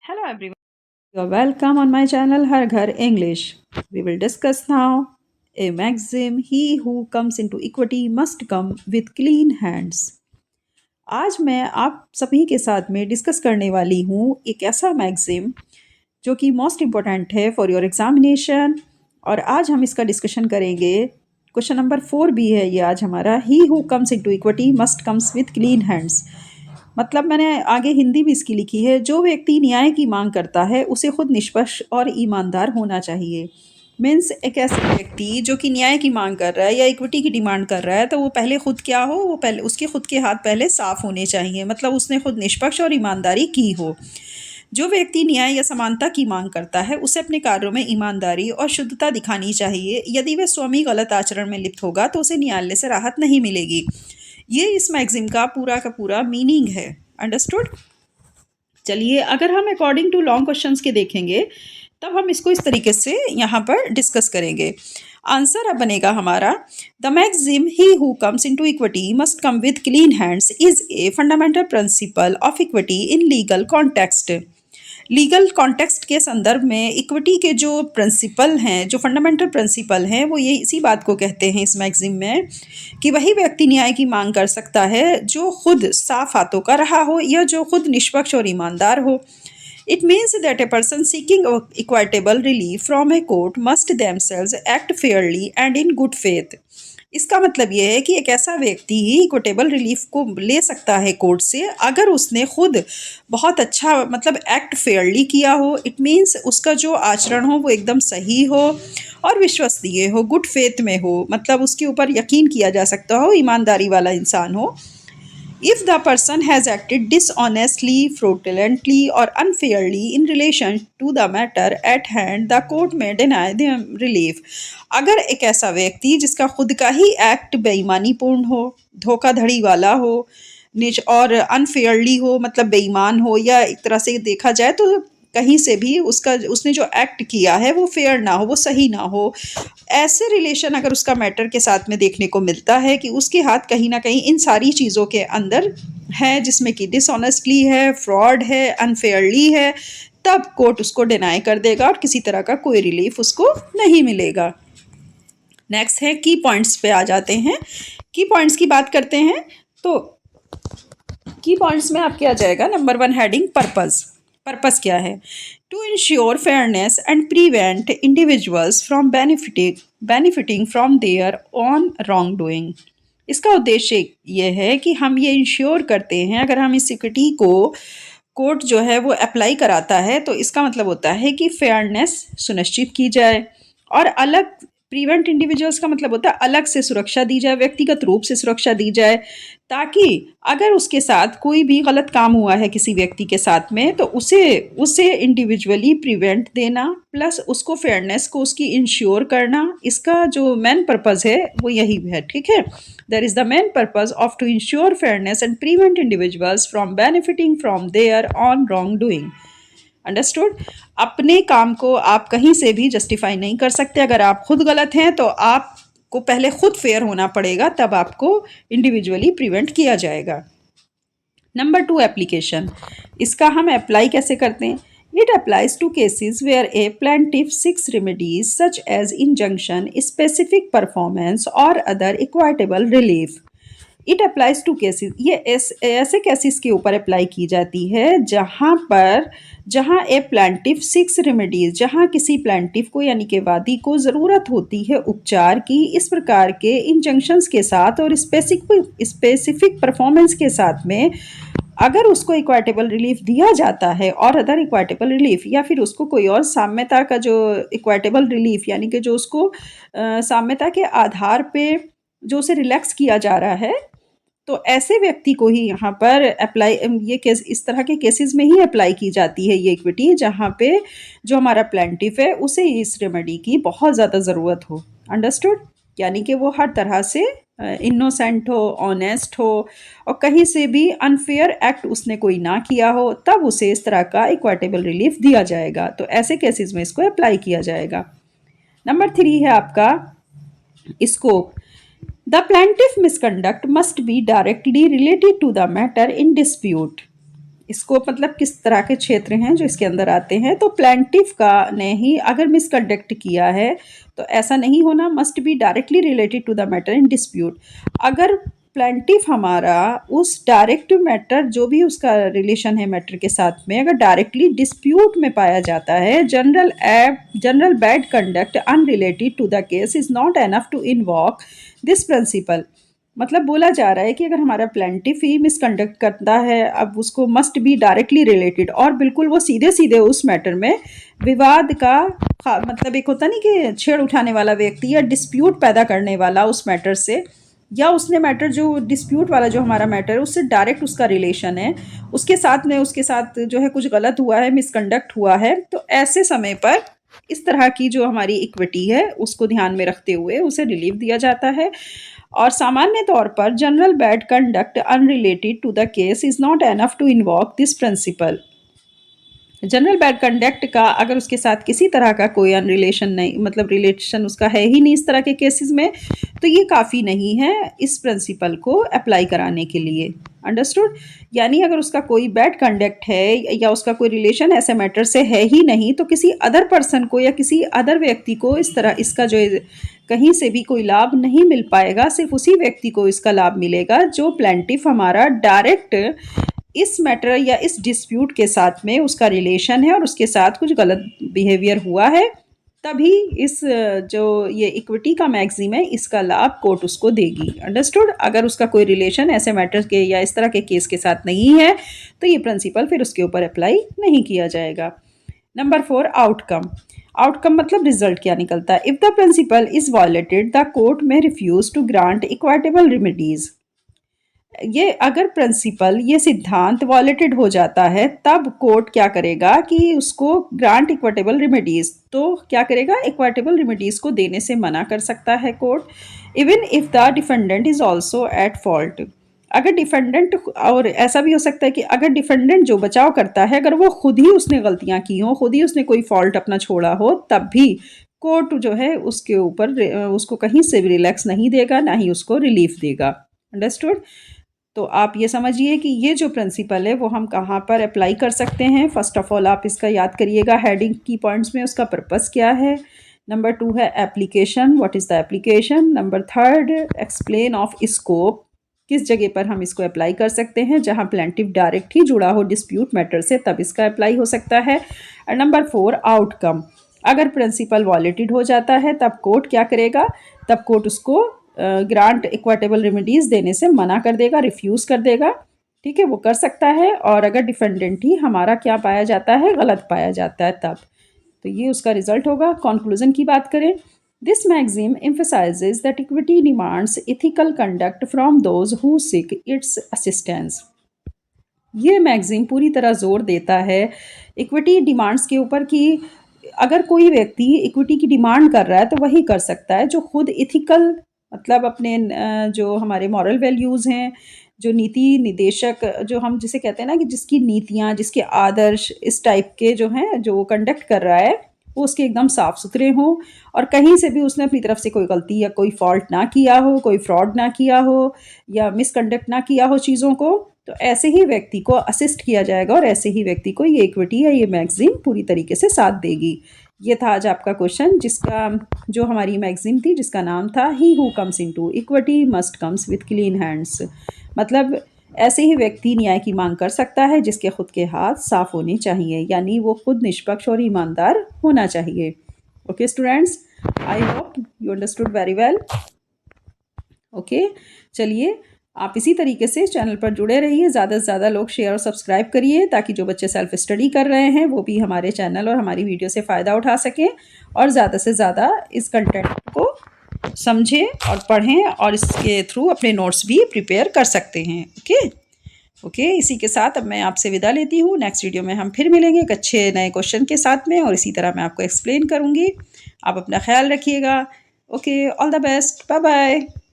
Hello everyone, you're welcome on my channel Har Ghar English. We will discuss now a maxim: He who comes into equity must come with clean hands. आज मैं आप सभी के साथ में discuss करने वाली हूँ एक ऐसा मैगजिम जो कि मोस्ट इम्पोर्टेंट है फॉर योर एग्जामिनेशन। और आज हम इसका डिस्कशन करेंगे। क्वेश्चन नंबर 4 भी है ये आज हमारा। ही who comes into equity must comes with clean hands. मतलब मैंने आगे हिंदी भी इसकी लिखी है। जो व्यक्ति न्याय की मांग करता है उसे खुद निष्पक्ष और ईमानदार होना चाहिए। मीन्स एक ऐसा व्यक्ति जो कि न्याय की मांग कर रहा है या इक्विटी की डिमांड कर रहा है, तो वो पहले खुद क्या हो, वो पहले उसके खुद के हाथ पहले साफ होने चाहिए। मतलब उसने खुद निष्पक्ष और ईमानदारी की हो। जो व्यक्ति न्याय या समानता की मांग करता है उसे अपने कार्यों में ईमानदारी और शुद्धता दिखानी चाहिए। यदि वह स्वयं ही गलत आचरण में लिप्त होगा तो उसे न्यायालय से राहत नहीं मिलेगी। ये इस मैगजीन का पूरा मीनिंग है। अंडरस्टूड। चलिए, अगर हम अकॉर्डिंग टू लॉन्ग क्वेश्चंस के देखेंगे तब हम इसको इस तरीके से यहाँ पर डिस्कस करेंगे। आंसर अब बनेगा हमारा, the maxim he who comes into equity must come with clean hands is a fundamental principle of equity in legal context. Legal context के संदर्भ में इक्विटी के जो प्रिंसिपल हैं, जो फंडामेंटल प्रिंसिपल हैं, वो ये इसी बात को कहते हैं इस मैगजीन में कि वही व्यक्ति न्याय की मांग कर सकता है जो खुद साफ हाथों का रहा हो या जो खुद निष्पक्ष और ईमानदार हो। It means that a person seeking equitable relief from a court must themselves act fairly and in good faith. इसका मतलब ये है कि एक ऐसा व्यक्ति ही इक्विटेबल रिलीफ को ले सकता है कोर्ट से अगर उसने खुद बहुत अच्छा मतलब एक्ट फेयरली किया हो। इट मीन्स उसका जो आचरण हो वो एकदम सही हो और विश्वसनीय हो, गुड फेथ में हो, मतलब उसके ऊपर यकीन किया जा सकता हो, ईमानदारी वाला इंसान हो। If the person has acted dishonestly, fraudulently, or unfairly in relation to the matter at hand, the court may deny them relief. अगर एक ऐसा व्यक्ति जिसका खुद का ही एक्ट बेईमानीपूर्ण हो, धोखाधड़ी वाला हो, निज और अनफेयरली हो, मतलब बेईमान हो, या एक तरह से देखा जाए तो कहीं से भी उसने जो एक्ट किया है वो फेयर ना हो, वो सही ना हो, ऐसे रिलेशन अगर उसका मैटर के साथ में देखने को मिलता है कि उसके हाथ कहीं ना कहीं इन सारी चीज़ों के अंदर है, जिसमें कि डिसऑनेस्टली है, फ्रॉड है, अनफेयरली है, तब कोर्ट उसको डिनाई कर देगा और किसी तरह का कोई रिलीफ उसको नहीं मिलेगा। नेक्स्ट है की पॉइंट्स पे आ जाते हैं। की पॉइंट्स की बात करते हैं तो की पॉइंट्स में आपके आ जाएगा नंबर 1 हेडिंग पर्पस। पर्पस क्या है? To ensure fairness and prevent individuals from benefiting from their own wrongdoing. इसका उद्देश्य ये है कि हम ये इंश्योर करते हैं, अगर हम इस इक्विटी को कोर्ट जो है वो अप्लाई कराता है तो इसका मतलब होता है कि फेयरनेस सुनिश्चित की जाए और अलग प्रिवेंट इंडिविजुअल्स का मतलब होता है अलग से सुरक्षा दी जाए, व्यक्तिगत रूप से सुरक्षा दी जाए, ताकि अगर उसके साथ कोई भी गलत काम हुआ है किसी व्यक्ति के साथ में तो उसे उसे इंडिविजुअली प्रिवेंट देना प्लस उसको फेयरनेस को उसकी इंश्योर करना। इसका जो मेन पर्पस है वो यही है। ठीक है, there is the main purpose of to ensure fairness and prevent individuals from benefiting from their own wrongdoing. Understood. अपने काम को आप कहीं से भी जस्टिफाई नहीं कर सकते। अगर आप खुद गलत हैं तो आपको पहले खुद फेयर होना पड़ेगा, तब आपको इंडिविजुअली प्रिवेंट किया जाएगा। Number 2 application. इसका हम अप्लाई कैसे करते हैं? It applies to cases where a plaintiff seeks remedies such as injunction, specific performance और other equitable relief. It applies to cases, ये ऐसे केसेस के ऊपर अप्लाई की जाती है जहाँ ए प्लांटिफ सिक्स रेमेडीज, जहाँ किसी प्लांटिफ को यानी कि वादी को ज़रूरत होती है उपचार की इस प्रकार के इंजंक्शंस के साथ और स्पेसिफिक परफॉर्मेंस के साथ में, अगर उसको इक्वाइटेबल रिलीफ दिया जाता है और अदर इक्वाइटेबल रिलीफ, या फिर उसको कोई और साम्यता का जो इक्वाइटेबल रिलीफ यानी कि जो उसको साम्यता के आधार पे जो उसे रिलैक्स किया जा रहा है, तो ऐसे व्यक्ति को ही यहाँ पर अप्लाई, ये केस इस तरह के केसेस में ही अप्लाई की जाती है ये इक्विटी, जहाँ पे जो हमारा प्लेंटिफ है उसे इस रेमेडी की बहुत ज़्यादा ज़रूरत हो। अंडरस्टूड। यानी कि वो हर तरह से इनोसेंट हो, ऑनेस्ट हो और कहीं से भी अनफेयर एक्ट उसने कोई ना किया हो, तब उसे इस तरह का इक्वाइटेबल रिलीफ दिया जाएगा। तो ऐसे केसेस में इसको अप्लाई किया जाएगा। नंबर 3 है आपका scope. The plaintiff misconduct must be directly related to the matter in dispute. Scope मतलब किस तरह के क्षेत्र हैं जो इसके अंदर आते हैं। तो प्लेंटिफ का ने ही अगर मिसकंडक्ट किया है तो ऐसा नहीं होना, must be directly related to the matter in dispute. अगर प्लेंटिफ हमारा उस डायरेक्ट मैटर जो भी उसका रिलेशन है मैटर के साथ में अगर डायरेक्टली डिस्प्यूट में पाया जाता है, general bad conduct unrelated to the case is not enough to invoke this principle. मतलब बोला जा रहा है कि अगर हमारा प्लेंटिफ ही मिसकंडक्ट करता है, अब उसको मस्ट बी डायरेक्टली रिलेटेड और बिल्कुल वो सीधे सीधे उस मैटर में विवाद का मतलब एक होता नहीं कि छेड़ उठाने वाला व्यक्ति या डिस्प्यूट पैदा करने वाला उस मैटर से, या उसने मैटर जो डिस्प्यूट वाला जो हमारा मैटर है उससे डायरेक्ट उसका रिलेशन है, उसके साथ जो है कुछ गलत हुआ है, मिसकंडक्ट हुआ है, तो ऐसे समय पर इस तरह की जो हमारी इक्विटी है उसको ध्यान में रखते हुए उसे रिलीफ दिया जाता है। और सामान्य तौर पर general bad conduct unrelated to the case is not enough to invoke this principle. General bad conduct का अगर उसके साथ किसी तरह का कोई अनरिलेशन नहीं, मतलब रिलेशन उसका है ही नहीं इस तरह के केसेस में, तो ये काफ़ी नहीं है इस प्रिंसिपल को अप्लाई कराने के लिए। अंडरस्टूड? यानी अगर उसका कोई बैड कंडक्ट है या उसका कोई रिलेशन ऐसे मैटर से है ही नहीं, तो किसी अदर पर्सन को या किसी अदर व्यक्ति को इस तरह इसका जो कहीं से भी कोई लाभ नहीं मिल पाएगा, सिर्फ उसी व्यक्ति को इसका लाभ मिलेगा जो प्लेंटिफ हमारा डायरेक्ट इस मैटर या इस डिस्प्यूट के साथ में उसका रिलेशन है और उसके साथ कुछ गलत बिहेवियर हुआ है, तभी इस जो ये इक्विटी का मैक्सिम है इसका लाभ कोर्ट उसको देगी। अंडरस्टूड? अगर उसका कोई रिलेशन ऐसे मैटर के या इस तरह के केस के साथ नहीं है तो ये प्रिंसिपल फिर उसके ऊपर अप्लाई नहीं किया जाएगा। Number 4, outcome. आउटकम मतलब रिजल्ट क्या निकलता है। If the principle is violated the court may refuse to grant equitable remedies. ये अगर प्रिंसिपल ये सिद्धांत वॉलेटेड हो जाता है तब कोर्ट क्या करेगा कि उसको ग्रांट इक्विटेबल रेमेडीज, तो क्या करेगा, इक्विटेबल रेमेडीज को देने से मना कर सकता है court. Even if the defendant is also at fault. अगर डिफेंडेंट, और ऐसा भी हो सकता है कि अगर डिफेंडेंट जो बचाव करता है अगर वो खुद ही उसने गलतियां की हों, खुद ही उसने कोई फॉल्ट अपना छोड़ा हो, तब भी कोर्ट जो है उसके ऊपर उसको कहीं से भी रिलैक्स नहीं देगा, ना ही उसको रिलीफ देगा। अंडरस्टूड? तो आप ये समझिए कि ये जो प्रिंसिपल है वो हम कहाँ पर अप्लाई कर सकते हैं। फर्स्ट ऑफ ऑल आप इसका याद करिएगा हेडिंग की पॉइंट्स में उसका पर्पस क्या है। नंबर 2 है application, what is the application. Number 3 explain of scope, किस जगह पर हम इसको अप्लाई कर सकते हैं, जहाँ प्लेंटिफ डायरेक्ट ही जुड़ा हो डिस्प्यूट मैटर से तब इसका अप्लाई हो सकता है। और नंबर 4 आउटकम, अगर प्रिंसिपल वॉलेटेड हो जाता है तब कोर्ट क्या करेगा, तब कोर्ट उसको ग्रांट इक्विटेबल रेमेडीज़ देने से मना कर देगा, रिफ्यूज़ कर देगा। ठीक है, वो कर सकता है। और अगर डिफेंडेंट ही हमारा क्या पाया जाता है, गलत पाया जाता है तब, तो ये उसका रिजल्ट होगा। कंक्लूजन की बात करें, this मैगजीम emphasizes that equity demands ethical conduct from those who seek its assistance। ये मैगजीन पूरी तरह जोर देता है इक्विटी डिमांड्स के ऊपर कि अगर कोई व्यक्ति इक्विटी की डिमांड कर रहा है तो वही कर सकता है जो खुद इथिकल, मतलब अपने जो हमारे मॉरल वैल्यूज़ हैं, जो नीति निदेशक जो हम जिसे कहते हैं ना कि जिसकी नीतियाँ, जिसके आदर्श इस टाइप के जो हैं, जो वो कंडक्ट कर रहा है वो उसके एकदम साफ़ सुथरे हों और कहीं से भी उसने अपनी तरफ से कोई गलती या कोई फॉल्ट ना किया हो, कोई फ्रॉड ना किया हो या मिसकंडक्ट ना किया हो चीज़ों को, तो ऐसे ही व्यक्ति को असिस्ट किया जाएगा और ऐसे ही व्यक्ति को ये इक्विटी या ये मैगजीन पूरी तरीके से साथ देगी। ये था आज आपका क्वेश्चन, जिसका जो हमारी मैगजीन थी जिसका नाम था ही who comes into equity must comes with clean hands. मतलब ऐसे ही व्यक्ति न्याय की मांग कर सकता है जिसके खुद के हाथ साफ होने चाहिए, यानी वो खुद निष्पक्ष और ईमानदार होना चाहिए। Okay students, I hope you understood very well. Okay, चलिए आप इसी तरीके से चैनल पर जुड़े रहिए, ज़्यादा से ज़्यादा लोग शेयर और सब्सक्राइब करिए ताकि जो बच्चे सेल्फ स्टडी कर रहे हैं वो भी हमारे चैनल और हमारी वीडियो से फ़ायदा उठा सकें और ज़्यादा से ज़्यादा इस कंटेंट को समझें और पढ़ें और इसके थ्रू अपने नोट्स भी प्रिपेयर कर सकते हैं। ओके, इसी के साथ अब मैं आपसे विदा लेती हूँ। नेक्स्ट वीडियो में हम फिर मिलेंगे एक अच्छे नए क्वेश्चन के साथ में और इसी तरह मैं आपको एक्सप्लेन करूँगी। आप अपना ख्याल रखिएगा। Okay, all the best, bye bye.